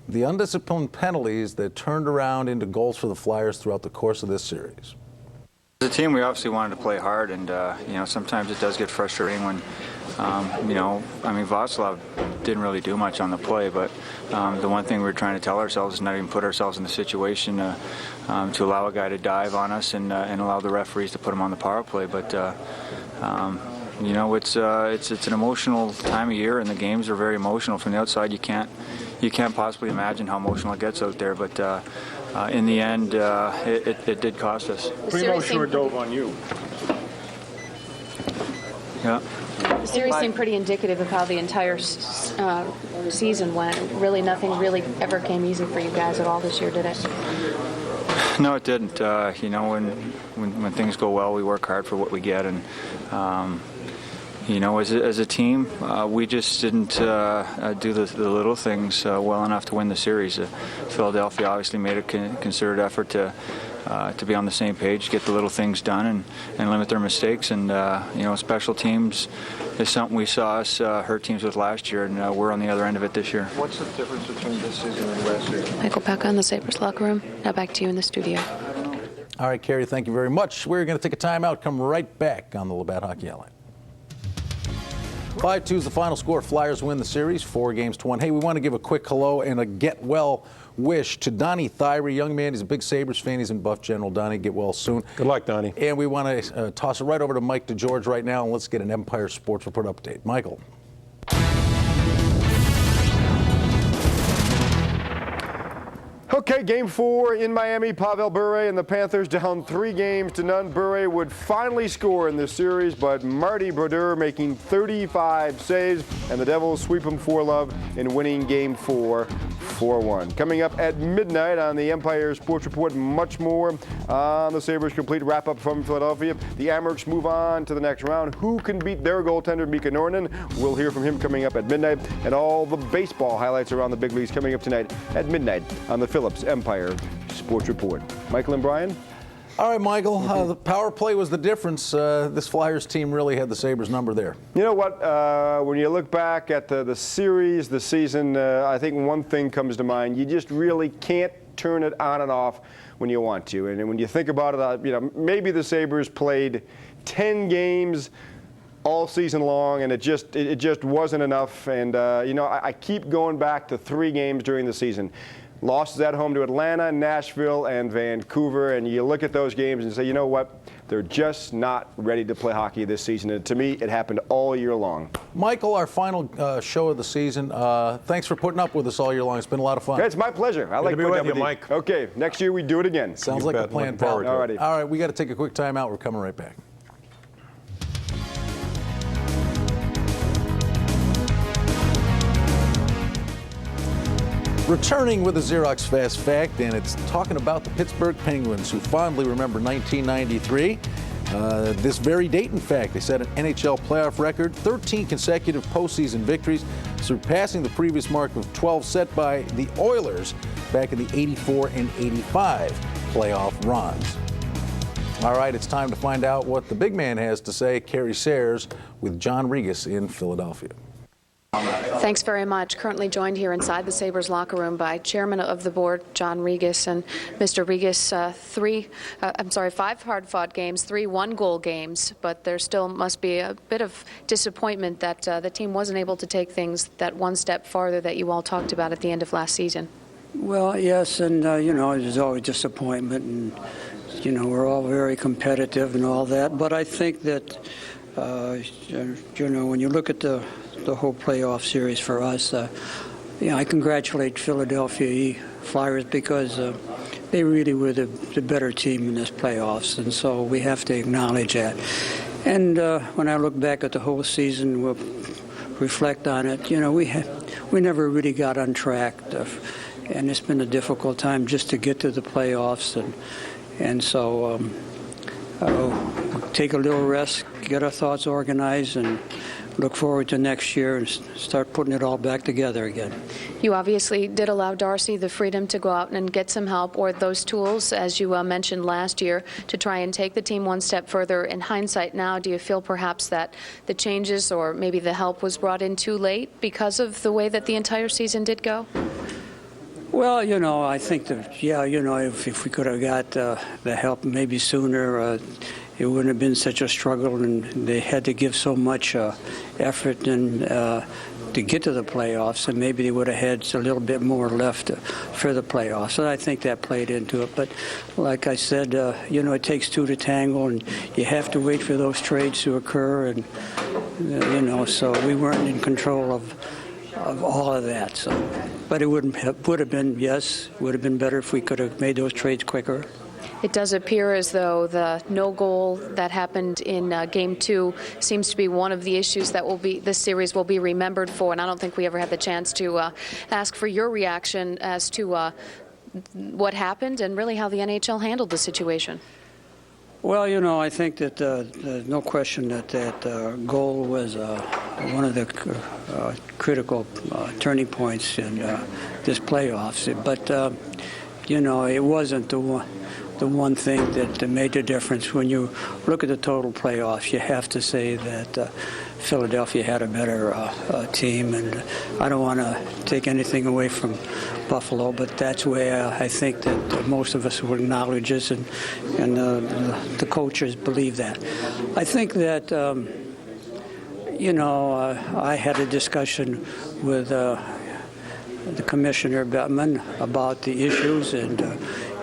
the undisciplined penalties that turned around into goals for the Flyers throughout the course of this series. As a team, we obviously wanted to play hard, and sometimes it does get frustrating when, Václav didn't really do much on the play, but the one thing we were trying to tell ourselves is not even put ourselves in the situation to allow a guy to dive on us and allow the referees to put him on the power play. But it's an emotional time of year, and the games are very emotional. From the outside, you can't possibly imagine how emotional it gets out there, but. In the end, it did cost us. Primo sure dove on you. Yeah. The series seemed pretty indicative of how the entire season went. Really, nothing really ever came easy for you guys at all this year, did it? No, it didn't. When things go well, we work hard for what we get, and as a team, we just didn't do the little things well enough to win the series. Philadelphia obviously made a concerted effort to be on the same page, get the little things done, and limit their mistakes. And special teams is something we saw us hurt teams with last year, and we're on the other end of it this year. What's the difference between this season and last year? Michael Pekka in the Sabres locker room. Now back to you in the studio. All right, Carrie, thank you very much. We're going to take a timeout. Come right back on the Labatt Hockey Hotline. 5-2 is the final score. Flyers win the series, 4-1. Hey, we want to give a quick hello and a get well wish to Donnie Thyre, young man. He's a big Sabres fan. He's in Buff General. Donnie, get well soon. Good luck, Donnie. And we want to toss it right over to Mike DeGeorge right now, and let's get an Empire Sports Report update. Michael. Okay, game 4 in Miami. Pavel Bure and the Panthers down 3-0. Bure would finally score in this series, but Marty Brodeur making 35 saves, and the Devils sweep him 4-0 in winning game 4, 4-1. Coming up at midnight on the Empire Sports Report, much more on the Sabres' complete wrap-up from Philadelphia. The Amerks move on to the next round. Who can beat their goaltender, Mika Nornen? We'll hear from him coming up at midnight, and all the baseball highlights around the big leagues coming up tonight at midnight on the Phillips Empire Sports Report. Michael and Brian? All right, Michael, the power play was the difference. This Flyers team really had the Sabres number there. You know what? When you look back at the series, the season, I think one thing comes to mind. You just really can't turn it on and off when you want to. And when you think about it, maybe the Sabres played 10 games all season long, and it just wasn't enough. And, I keep going back to 3 games during the season. Losses at home to Atlanta, Nashville, and Vancouver, and you look at those games and say, you know what? They're just not ready to play hockey this season. And to me, it happened all year long. Michael, our final show of the season. Thanks for putting up with us all year long. It's been a lot of fun. It's my pleasure. I like to be with you, Mike. Okay, next year we do it again. Sounds like a plan, pal. All right, we got to take a quick time out. We're coming right back. Returning with a Xerox Fast Fact, and it's talking about the Pittsburgh Penguins, who fondly remember 1993. This very date, in fact, they set an NHL playoff record, 13 consecutive postseason victories, surpassing the previous mark of 12 set by the Oilers back in the 84 and 85 playoff runs. All right, it's time to find out what the big man has to say. Carrie Sayers with John Rigas in Philadelphia. Thanks very much. Currently joined here inside the Sabres locker room by Chairman of the Board, John Rigas. And Mr. Rigas, 5 hard-fought games, 3 one-goal games, but there still must be a bit of disappointment that the team wasn't able to take things that one step farther that you all talked about at the end of last season. Well, yes, and, there's always disappointment, and, we're all very competitive and all that. But I think that, when you look at the whole playoff series for us, I congratulate Philadelphia Flyers because they really were the better team in this playoffs, and so we have to acknowledge that. And when I look back at the whole season, we'll reflect on it. You know, we never really got on track, and it's been a difficult time just to get to the playoffs, and so take a little rest, get our thoughts organized, and look forward to next year and start putting it all back together again. You obviously did allow Darcy the freedom to go out and get some help or those tools, as you mentioned last year, to try and take the team one step further. In hindsight now, do you feel perhaps that the changes or maybe the help was brought in too late because of the way that the entire season did go? Well, you know, I think that, yeah, you know, if we could have got the help maybe sooner, it wouldn't have been such a struggle, and they had to give so much effort and to get to the playoffs, and maybe they would have had a little bit more left for the playoffs. So I think that played into it. But like I said, you know, it takes two to tangle, and you have to wait for those trades to occur, and you know, so we weren't in control of all of that. So, but it would have been better if we could have made those trades quicker. It does appear as though the no goal that happened in Game 2 seems to be one of the issues that this series will be remembered for, and I don't think we ever had the chance to ask for your reaction as to what happened and really how the NHL handled the situation. Well, you know, I think that there's no question that goal was one of the critical turning points in this playoffs. But, you know, it wasn't the one thing that made the difference. When you look at the total playoffs, you have to say that Philadelphia had a better team, and I don't want to take anything away from Buffalo, but that's where I think that most of us will acknowledge this, and the coaches believe that. I think that, you know, I had a discussion with the Commissioner Bettman about the issues, and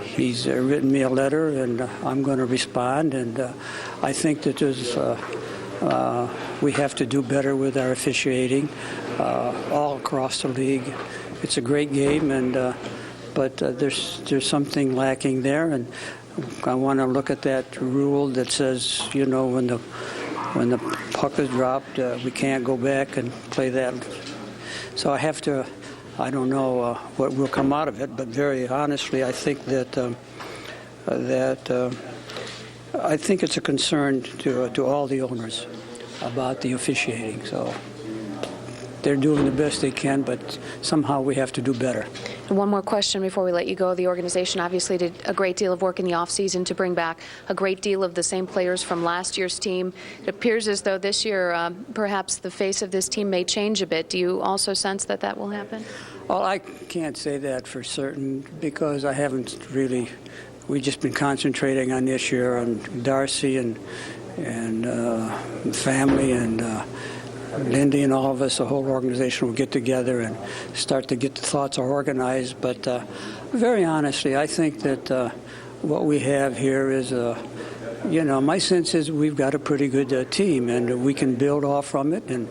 he's written me a letter, and I'm going to respond. And I think that we have to do better with our officiating all across the league. It's a great game, but there's something lacking there, and I want to look at that rule that says, you know, when the puck is dropped, we can't go back and play that. So I have to. I don't know what will come out of it, but very honestly, I think that I think it's a concern to all the owners about the officiating. So they're doing the best they can, but somehow we have to do better. And one more question before we let you go. The organization obviously did a great deal of work in the offseason to bring back a great deal of the same players from last year's team. It appears as though this year perhaps the face of this team may change a bit. Do you also sense that that will happen? Well, I can't say that for certain because I haven't really. We've just been concentrating on this year, on Darcy and family and Lindy and all of us, the whole organization will get together and start to get the thoughts organized. But very honestly, I think that what we have here is, you know, my sense is we've got a pretty good team, and we can build off from it, and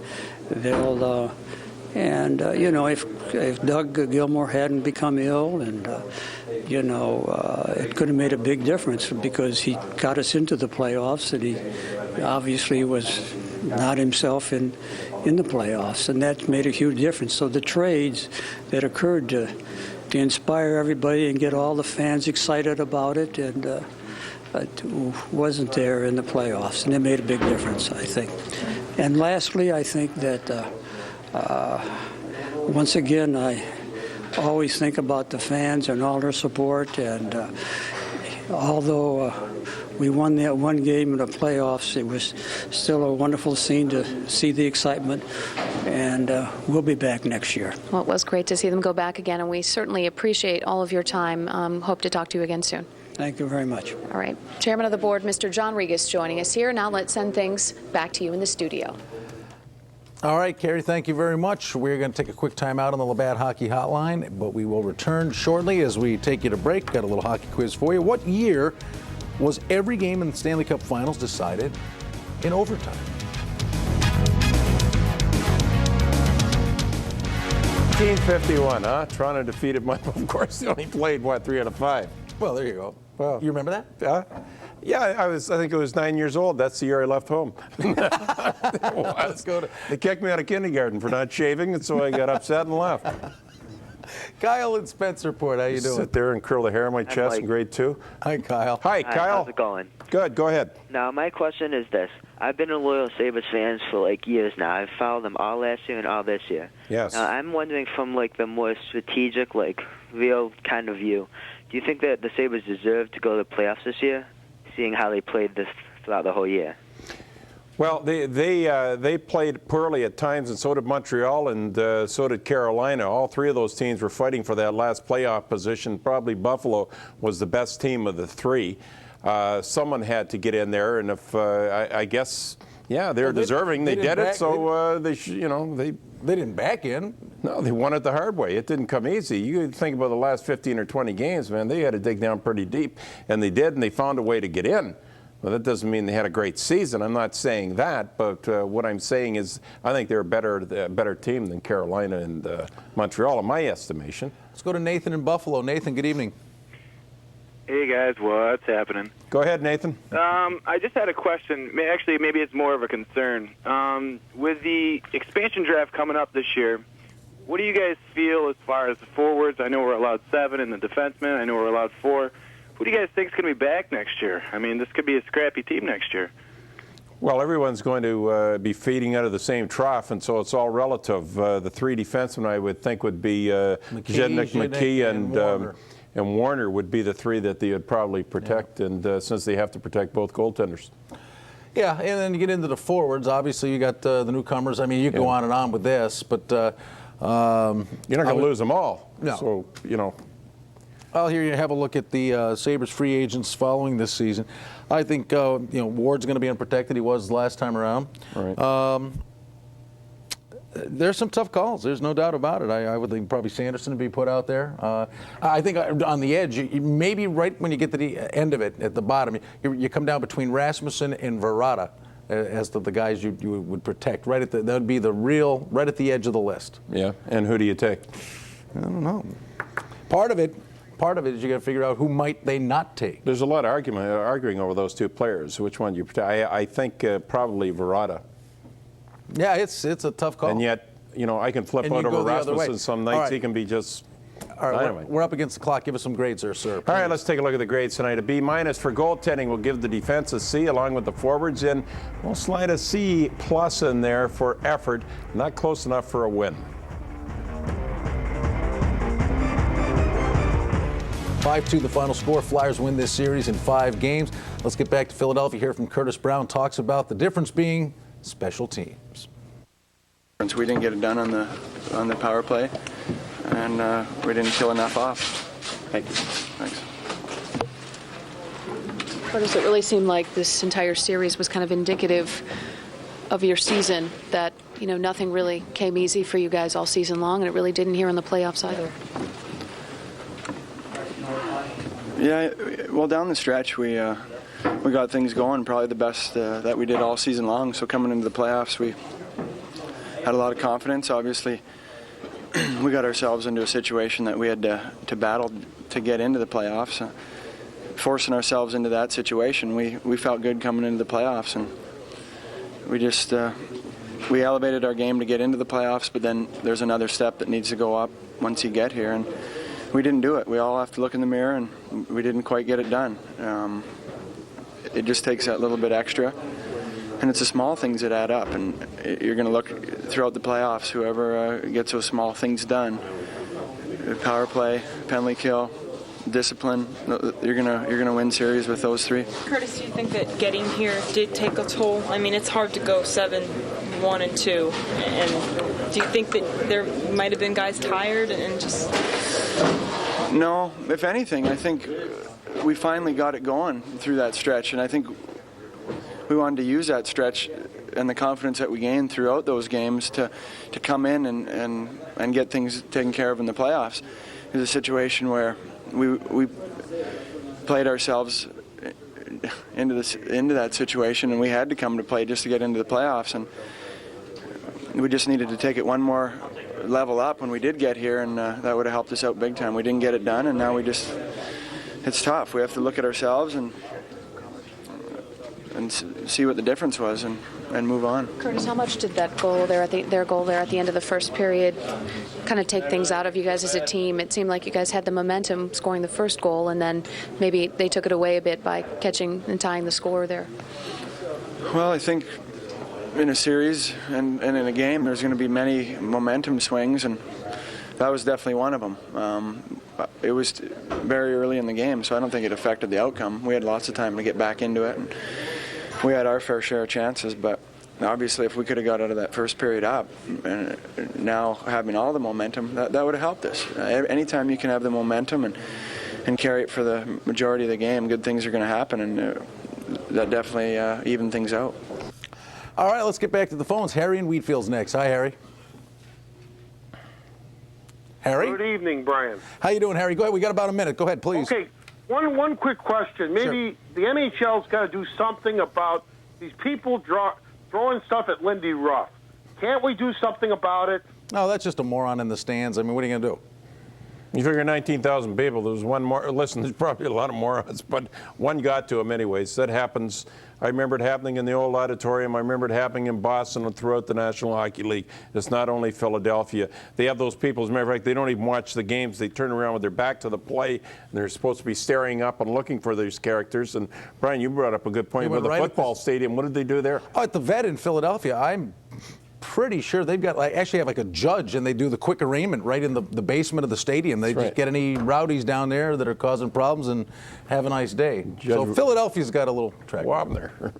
they'll. You know, if Doug Gilmour hadn't become ill, and you know, it could have made a big difference because he got us into the playoffs, and he obviously was not himself in the playoffs, and that made a huge difference. So the trades that occurred to inspire everybody and get all the fans excited about it, and it wasn't there in the playoffs, and it made a big difference, I think. And lastly, I think that. Once again, I always think about the fans and all their support, and although we won that one game in the playoffs, it was still a wonderful scene to see the excitement, and we'll be back next year. Well, it was great to see them go back again, and we certainly appreciate all of your time. Hope to talk to you again soon. Thank you very much. All right. Chairman of the board, Mr. John Rigas, joining us here. Now let's send things back to you in the studio. All right, Carrie, thank you very much. We're going to take a quick time out on the Labatt Hockey Hotline, but we will return shortly as we take you to break. Got a little hockey quiz for you. What year was every game in the Stanley Cup Finals decided in overtime? 1951, huh? Toronto defeated Michael. Of course, they only played, 3 out of 5? Well, there you go. Well, you remember that? Yeah, I think it was 9 years old. That's the year I left home. Let's go to. They kicked me out of kindergarten for not shaving, and so I got upset and left. Kyle in Spencerport, how you doing? Sit there and curl the hair on my chest in grade 2. Hi, Kyle. Hi, Kyle. How's it going? Good. Go ahead. Now, my question is this. I've been a loyal Sabres fan for, like, years now. I've followed them all last year and all this year. Yes. Now, I'm wondering from, like, the more strategic, like, real kind of view, do you think that the Sabres deserve to go to the playoffs this year, seeing how they played this throughout the whole year? Well, they played poorly at times, and so did Montreal, and so did Carolina. All three of those teams were fighting for that last playoff position. Probably Buffalo was the best team of the three. Someone had to get in there, and if I guess, yeah, they're deserving. They did it, so they didn't back in. No, they won it the hard way. It didn't come easy. You think about the last 15 or 20 games, man. They had to dig down pretty deep, and they did, and they found a way to get in. Well, that doesn't mean they had a great season. I'm not saying that, but what I'm saying is I think they're a better team than Carolina and Montreal, in my estimation. Let's go to Nathan in Buffalo. Nathan, good evening. Hey, guys. What's happening? Go ahead, Nathan. I just had a question. Actually, maybe it's more of a concern. With the expansion draft coming up this year, what do you guys feel as far as the forwards? I know we're allowed 7, and the defensemen, I know we're allowed 4. Who do you guys think is going to be back next year? I mean, this could be a scrappy team next year. Well, everyone's going to be feeding out of the same trough, and so it's all relative. The 3 defensemen, I would think, would be Zednik, McKee, and Warner would be the 3 that they would probably protect, and since they have to protect both goaltenders. Yeah, and then you get into the forwards. Obviously, you got the newcomers. I mean, you go on and on with this, but you're not going to lose them all. No. So, you know. Well, here you have a look at the Sabres free agents following this season. I think Ward's going to be unprotected. He was last time around. Right. There's some tough calls. There's no doubt about it. I would think probably Sanderson to be put out there. I think on the edge, maybe right when you get to the end of it, at the bottom, you come down between Rasmussen and Verrata as the guys you would protect. That would be right at the edge of the list. Yeah, and who do you take? I don't know. Part of it is you got to figure out who might they not take. There's a lot of arguing over those 2 players. Which one you protect? I think probably Verrata. Yeah, it's a tough call. And yet, I can flip out over Rasmussen some nights. Right. He can be just. All right, we're up against the clock. Give us some grades there, sir. Please. All right, let's take a look at the grades tonight. A B- for goaltending. We'll give the defense a C along with the forwards, and we'll slide a C+ in there for effort. Not close enough for a win. 5-2 the final score. Flyers win this series in 5 games. Let's get back to Philadelphia. Hear from Curtis Brown. Talks about the difference being special teams. We didn't get it done on the power play, and we didn't kill enough off. Thank you. Thanks. Curtis, it really seemed like this entire series was kind of indicative of your season, that nothing really came easy for you guys all season long, and it really didn't here in the playoffs either. Yeah, well, down the stretch, we got things going, probably the best that we did all season long. So coming into the playoffs, we had a lot of confidence. Obviously, we got ourselves into a situation that we had to battle to get into the playoffs. Forcing ourselves into that situation, we felt good coming into the playoffs, and we just we elevated our game to get into the playoffs. But then there's another step that needs to go up once you get here, and we didn't do it. We all have to look in the mirror, and we didn't quite get it done. It just takes that little bit extra, and it's the small things that add up. And you're going to look throughout the playoffs, whoever gets those small things done, power play, penalty kill, discipline, you're gonna win series with those 3. Curtis, do you think that getting here did take a toll? I mean, it's hard to go 7-1-2, and do you think that there might have been guys tired and just? No, if anything, I think we finally got it going through that stretch, and I think we wanted to use that stretch and the confidence that we gained throughout those games to come in and get things taken care of in the playoffs. It was a situation where we played ourselves into that situation, and we had to come to play just to get into the playoffs, and we just needed to take it one more level up when we did get here, and that would have helped us out big time. We didn't get it done, and now we just it's tough. We have to look at ourselves and see what the difference was and move on. Curtis, how much did that goal there their goal there at the end of the first period kind of take things out of you guys as a team? It seemed like you guys had the momentum scoring the first goal, and then maybe they took it away a bit by catching and tying the score there. Well, I think in a series and in a game, there's going to be many momentum swings, and that was definitely one of them. It was very early in the game, so I don't think it affected the outcome. We had lots of time to get back into it, and we had our fair share of chances, but obviously if we could have got out of that first period up, and now having all the momentum, that would have helped us. Anytime you can have the momentum and carry it for the majority of the game, good things are going to happen, and that definitely evened things out. All right, let's get back to the phones. Harry in Wheatfield's next. Hi, Harry. Harry? Good evening, Brian. How you doing, Harry? Go ahead. We got about a minute. Go ahead, please. Okay, one quick question. Maybe the NHL's got to do something about these people throwing stuff at Lindy Ruff. Can't we do something about it? No, that's just a moron in the stands. I mean, what are you going to do? You figure 19,000 people, there was one more. Listen, there's probably a lot of morons, but one got to him anyways. That happens. I remember it happening in the old auditorium. I remember it happening in Boston and throughout the National Hockey League. It's not only Philadelphia. They have those people, as a matter of fact, they don't even watch the games. They turn around with their back to the play, and they're supposed to be staring up and looking for these characters. And, Brian, you brought up a good point about the football stadium. What did they do there? Oh, at the Vet in Philadelphia, I'm pretty sure they've got actually have like a judge, and they do the quick arraignment right in the basement of the stadium. They just get any rowdies down there that are causing problems and have a nice day. So Philadelphia's got a little track there.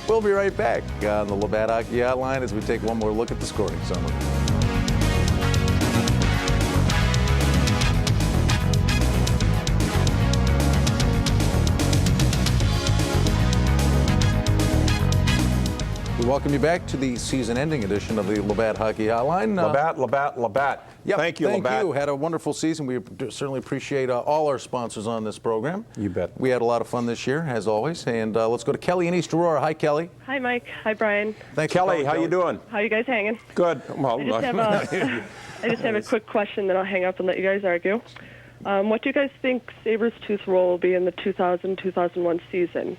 We'll be right back on the Labatt Hockey Hotline as we take one more look at the scoring summary. We welcome you back to the season-ending edition of the Labatt Hockey Hotline. Labatt. Yep, Thank you, Labatt. Labatt. Had a wonderful season. We certainly appreciate all our sponsors on this program. You bet. We had a lot of fun this year, as always. And let's go to Kelly in East Aurora. Hi, Kelly. Hi, Mike. Hi, Brian. Thanks, Kelly. How you doing? How you guys hanging? Good. Well, I just have a quick question, then I'll hang up and let you guys argue. What do you guys think Sabres' tooth role will be in the 2000-2001 season?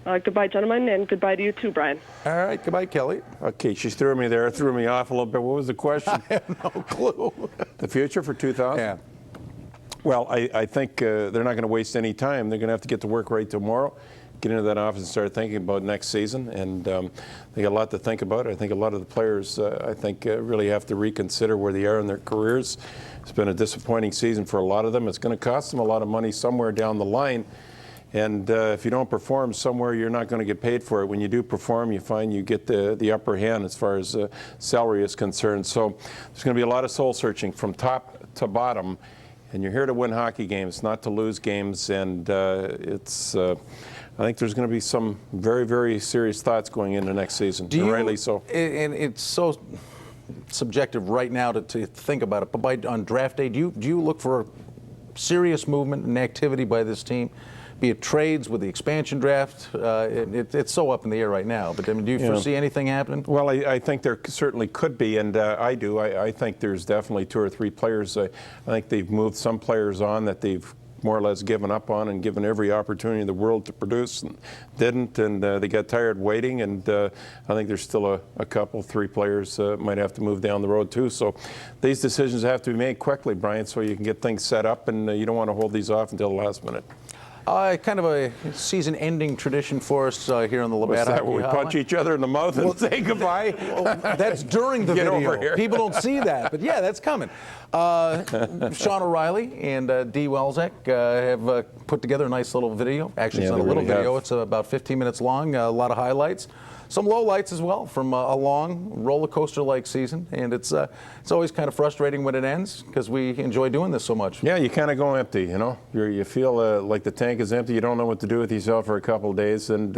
Goodbye, gentlemen, and goodbye to you too, Brian. All right, goodbye, Kelly. Okay, she threw me there, threw me off a little bit. What was the question? I have no clue. The future for 2000? Yeah. Well, I think they're not going to waste any time. They're going to have to get to work right tomorrow, get into that office and start thinking about next season. And they got a lot to think about. I think a lot of the players, really have to reconsider where they are in their careers. It's been a disappointing season for a lot of them. It's going to cost them a lot of money somewhere down the line. And if you don't perform somewhere, you're not going to get paid for it. When you do perform, you find you get the upper hand as far as salary is concerned. So there's going to be a lot of soul searching from top to bottom. And you're here to win hockey games, not to lose games. And I think there's going to be some very, very serious thoughts going into next season, and rightly so. And it's so subjective right now to think about it. But on draft day, do you look for serious movement and activity by this team? Be it trades with the expansion draft, it's so up in the air right now. But do you foresee anything happening? Well, I think there certainly could be, and I do. I think there's definitely 2 or 3 players. I think they've moved some players on that they've more or less given up on and given every opportunity in the world to produce and didn't, and they got tired waiting. And I think there's still a couple, 3 players might have to move down the road too. So these decisions have to be made quickly, Brian, so you can get things set up, and you don't want to hold these off until the last minute. Kind of a season-ending tradition for us here on the Labatt Hockey Hotline. We punch each other in the mouth and say goodbye? Well, that's during the Get video. over here. People don't see that, but yeah, that's coming. Sean O'Reilly and Dee Welzek have put together a nice little video. Actually, it's not a little video. It's about 15 minutes long, a lot of highlights. Some lowlights as well from a long roller coaster-like season, and it's always kind of frustrating when it ends because we enjoy doing this so much. Yeah, you kind of go empty, you know. You feel like the tank is empty. You don't know what to do with yourself for a couple of days, and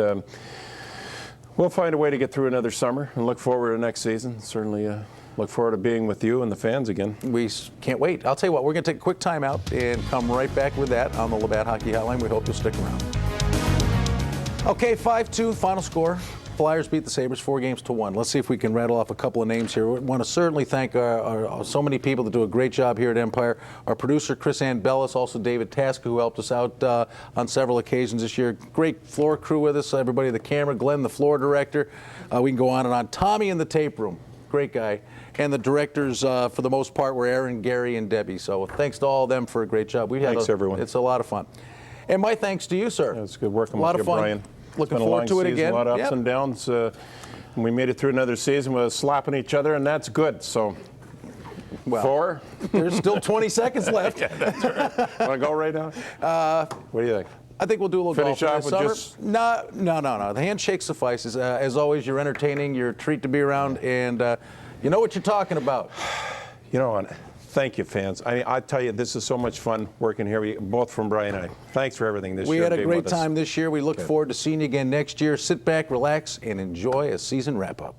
we'll find a way to get through another summer and look forward to next season. Certainly look forward to being with you and the fans again. We can't wait. I'll tell you what, we're going to take a quick time out and come right back with that on the Labatt Hockey Hotline. We hope you'll stick around. Okay, 5-2 final score. Flyers beat the Sabres 4-1. Let's see if we can rattle off a couple of names here. We want to certainly thank so many people that do a great job here at Empire. Our producer, Chris Anbellis, also David Tasker, who helped us out on several occasions this year. Great floor crew with us, everybody, the camera, Glenn, the floor director. We can go on and on. Tommy in the tape room, great guy. And the directors, for the most part, were Aaron, Gary, and Debbie. So thanks to all of them for a great job. Thanks, everyone. It's a lot of fun. And my thanks to you, sir. Yeah, it's good working a lot with you, of fun. Brian. Looking It's been forward to it season, again. A lot of ups and downs. We made it through another season with slapping each other, and that's good. So, well, there's still 20 seconds left. Yeah, that's right. Want to go right now? What do you think? I think we'll do a little Finish golf off this with summer. just... No. The handshake suffices. As always, you're entertaining. You're a treat to be around, and you know what you're talking about. You know, thank you, fans. I tell you, this is so much fun working here, both from Brian and I. Thanks for everything this year. We had a great time this year. We look forward to seeing you again next year. Sit back, relax, and enjoy a season wrap-up.